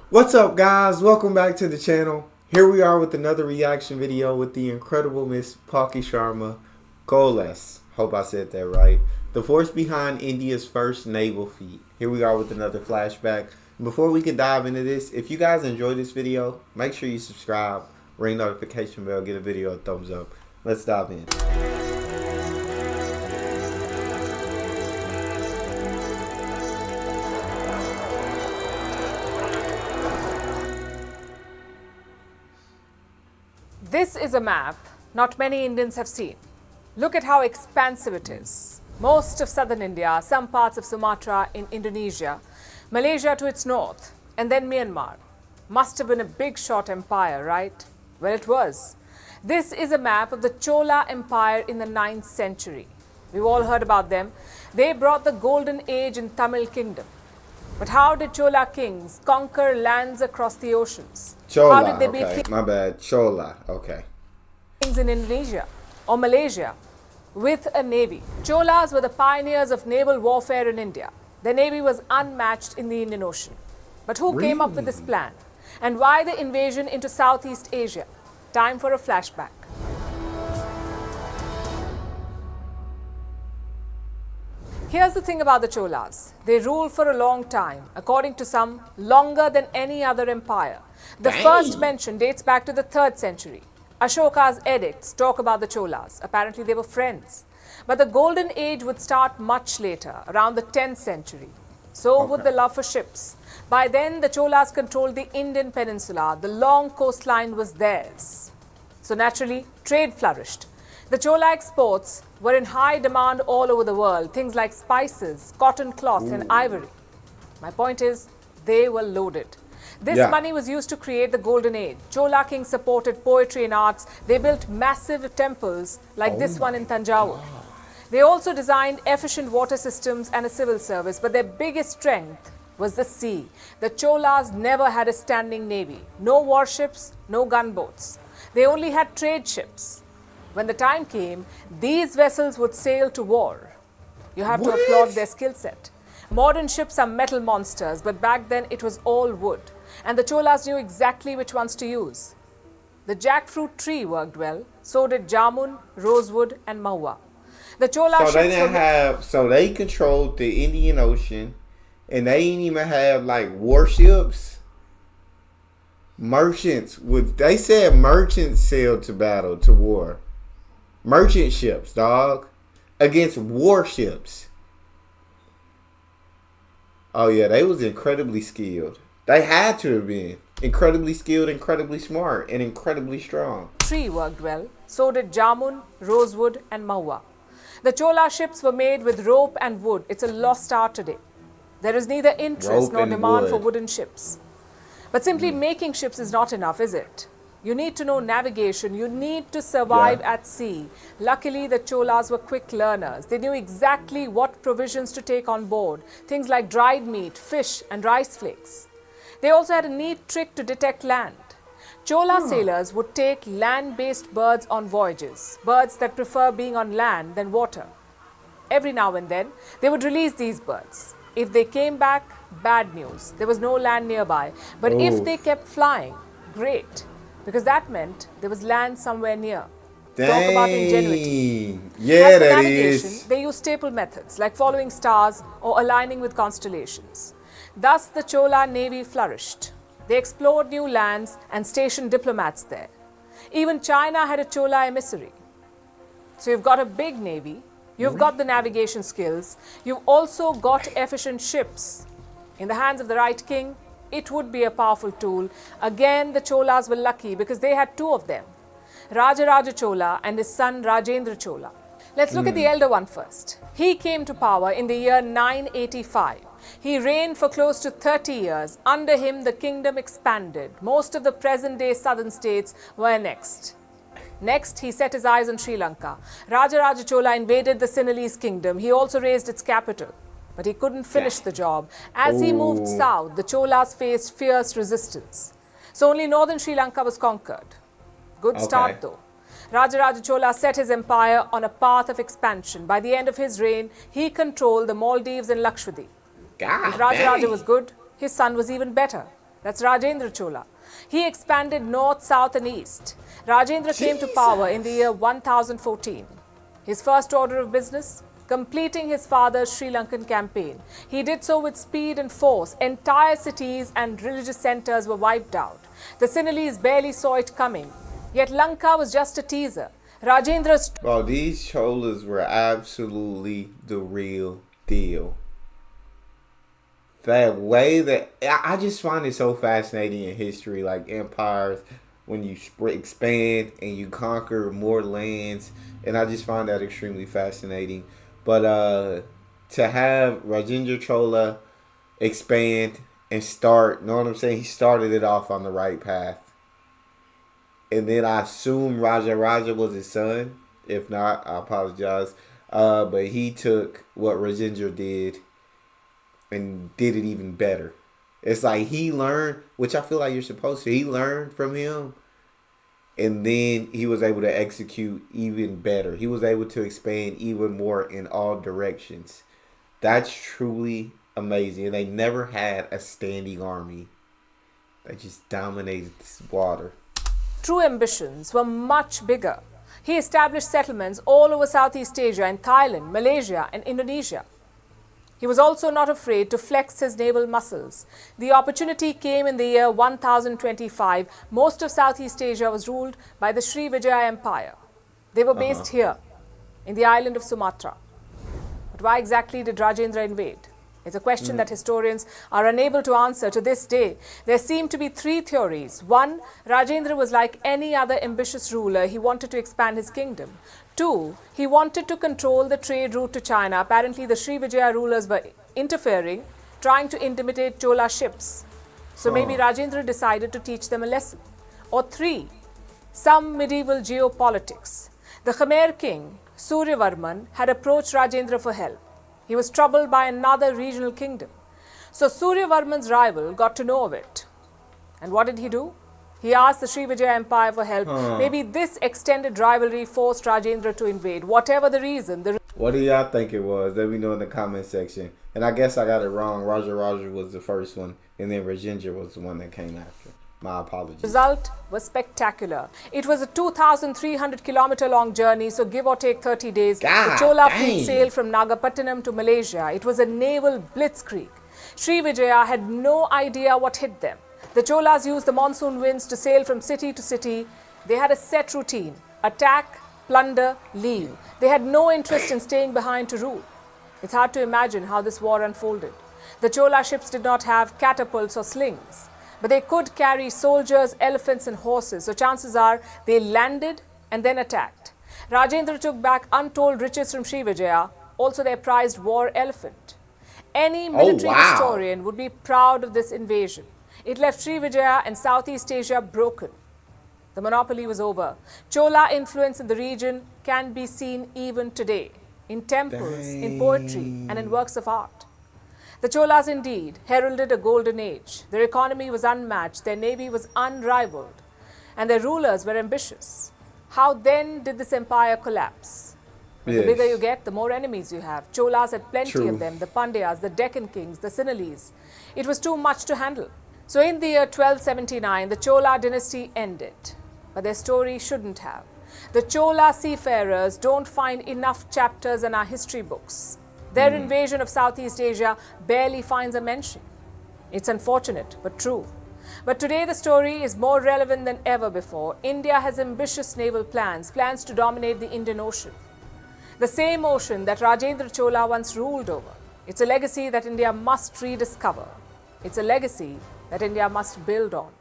What's up, guys? Welcome back to the channel. Here we are with another reaction video with the incredible Miss Palki Sharma. Cholas, hope I said that right. The force behind India's first naval feat. Here we are with another flashback. Before we can dive into this, if you guys enjoyed this video, make sure you subscribe, ring notification bell, give the video a thumbs up. Let's dive in. This is a map not many Indians have seen. Look at how expansive it is. Most of southern India, some parts of Sumatra in Indonesia, Malaysia to its north, and then Myanmar. Must have been a big shot empire, right? Well, it was. This is a map of the Chola Empire in the 9th century. We've all heard about them. They brought the golden age in Tamil kingdom. But how did Chola kings conquer lands across the oceans? Chola, How did they okay. My bad. Chola, okay. Kings in Indonesia or Malaysia with a navy? Cholas were the pioneers of naval warfare in India. Their navy was unmatched in the Indian Ocean. But who came up with this plan? And why the invasion into Southeast Asia? Time for a flashback. Here's the thing about the Cholas. They ruled for a long time, according to some, longer than any other empire. The first mention dates back to the 3rd century. Ashoka's edicts talk about the Cholas. Apparently they were friends. But the golden age would start much later, around the 10th century. So would the love for ships. By then, the Cholas controlled the Indian peninsula. The long coastline was theirs. So naturally, trade flourished. The Chola exports were in high demand all over the world, things like spices, cotton cloth, and ivory. My point is, they were loaded. This money was used to create the golden age. Chola kings supported poetry and arts. They built massive temples like this one in Tanjore. They also designed efficient water systems and a civil service, but their biggest strength was the sea. The Cholas never had a standing navy. No warships, no gunboats. They only had trade ships. When the time came, these vessels would sail to war. You have to applaud their skill set. Modern ships are metal monsters, but back then it was all wood. And the Cholas knew exactly which ones to use. The jackfruit tree worked well, so did jamun, rosewood, and maua. The Chola ships so they controlled the Indian Ocean, and they didn't even have like warships. They said merchants sailed to battle, to war. Merchant ships, dog, against warships. Oh yeah, they was incredibly skilled. They had to have been incredibly skilled, incredibly smart, and incredibly strong. Tree worked well, so did jamun, rosewood, and maua. The Chola ships were made with rope and wood. It's a lost art today. There is neither interest nor demand for wooden ships. But simply making ships is not enough, is it? You need to know navigation. You need to survive at sea. Luckily, the Cholas were quick learners. They knew exactly what provisions to take on board. Things like dried meat, fish, and rice flakes. They also had a neat trick to detect land. Chola sailors would take land-based birds on voyages. Birds that prefer being on land than water. Every now and then, they would release these birds. If they came back, bad news. There was no land nearby. But if they kept flying, great. Because that meant there was land somewhere near. Talk about ingenuity. Yeah, As for that navigation, is. they used staple methods like following stars or aligning with constellations. Thus, the Chola navy flourished. They explored new lands and stationed diplomats there. Even China had a Chola emissary. So you've got a big navy, you've got the navigation skills, you've also got efficient ships. In the hands of the right king, it would be a powerful tool. Again, the Cholas were lucky because they had two of them, Rajaraja Chola and his son Rajendra Chola. Let's look at the elder one first. He came to power in the year 985. He reigned for close to 30 years. Under him, the kingdom expanded. Most of the present-day southern states were annexed. Next, he set his eyes on Sri Lanka. Rajaraja Chola invaded the Sinhalese kingdom. He also raised its capital. But he couldn't finish the job. As he moved south, the Cholas faced fierce resistance. So only northern Sri Lanka was conquered. Good start though. Rajaraja Chola set his empire on a path of expansion. By the end of his reign, he controlled the Maldives and Lakshadweep. If Rajaraja was good, his son was even better. That's Rajendra Chola. He expanded north, south and east. Rajendra came to power in the year 1014. His first order of business? Completing his father's Sri Lankan campaign. He did so with speed and force. Entire cities and religious centers were wiped out. The Sinhalese barely saw it coming. Yet Lanka was just a teaser. Rajendra's... Well, these Cholas were absolutely the real deal. That way that... I just find it so fascinating in history, like empires, when you expand and you conquer more lands. And I just find that extremely fascinating. But to have Rajendra Chola expand and start, know what I'm saying? He started it off on the right path. And then I assume Raja was his son. If not, I apologize. But he took what Rajendra did and did it even better. It's like he learned, which I feel like you're supposed to. He learned from him. And then he was able to execute even better. He was able to expand even more in all directions. That's truly amazing. And they never had a standing army. They just dominated this water. True ambitions were much bigger. He established settlements all over Southeast Asia in Thailand, Malaysia and Indonesia. He was also not afraid to flex his naval muscles. The opportunity came in the year 1025. Most of Southeast Asia was ruled by the Sri Vijaya Empire. They were based here, in the island of Sumatra. But why exactly did Rajendra invade? It's a question that historians are unable to answer to this day. There seem to be three theories. One, Rajendra was like any other ambitious ruler. He wanted to expand his kingdom. Two, he wanted to control the trade route to China. Apparently, the Sri Vijaya rulers were interfering, trying to intimidate Chola ships. So maybe Rajendra decided to teach them a lesson. Or three, some medieval geopolitics. The Khmer king, Suryavarman, had approached Rajendra for help. He was troubled by another regional kingdom. So Suryavarman's rival got to know of it. And what did he do? He asked the Sri Vijaya Empire for help. Maybe this extended rivalry forced Rajendra to invade. Whatever the reason. What do y'all think it was? Let me know in the comment section. And I guess I got it wrong. Raja was the first one. And then Rajendra was the one that came after. My apologies. The result was spectacular. It was a 2,300-kilometer long journey, so give or take 30 days. The Chola fleet sailed from Nagapattinam to Malaysia. It was a naval blitzkrieg. Sri Vijaya had no idea what hit them. The Cholas used the monsoon winds to sail from city to city. They had a set routine: attack, plunder, leave. They had no interest in staying behind to rule. It's hard to imagine how this war unfolded. The Chola ships did not have catapults or slings, but they could carry soldiers, elephants and horses. So chances are they landed and then attacked. Rajendra took back untold riches from Sri Vijaya, also their prized war elephant. Any military historian would be proud of this invasion. It left Sri Vijaya and Southeast Asia broken. The monopoly was over. Chola influence in the region can be seen even today, in temples, in poetry and in works of art. The Cholas indeed heralded a golden age. Their economy was unmatched, their navy was unrivaled, and their rulers were ambitious. How then did this empire collapse? The bigger you get, the more enemies you have. Cholas had plenty of them, the Pandyas, the Deccan kings, the Sinhalese. It was too much to handle. So in the year 1279, the Chola dynasty ended. But their story shouldn't have. The Chola seafarers don't find enough chapters in our history books. Their invasion of Southeast Asia barely finds a mention. It's unfortunate, but true. But today the story is more relevant than ever before. India has ambitious naval plans to dominate the Indian Ocean. The same ocean that Rajendra Chola once ruled over. It's a legacy that India must rediscover. It's a legacy that India must build on.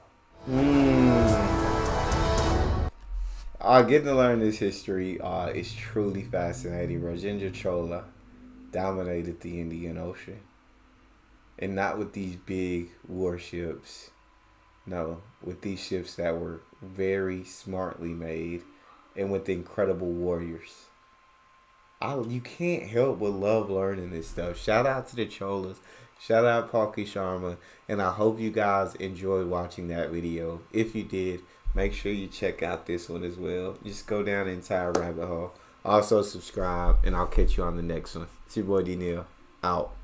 Getting to learn this history is truly fascinating. Rajendra Chola dominated the Indian Ocean. And not with these big warships. No, with these ships that were very smartly made and with incredible warriors. You can't help but love learning this stuff. Shout out to the Cholas. Shout out Palki Sharma. And I hope you guys enjoyed watching that video. If you did, make sure you check out this one as well. Just go down the entire rabbit hole. Also subscribe, and I'll catch you on the next one. It's your boy Neal. Out.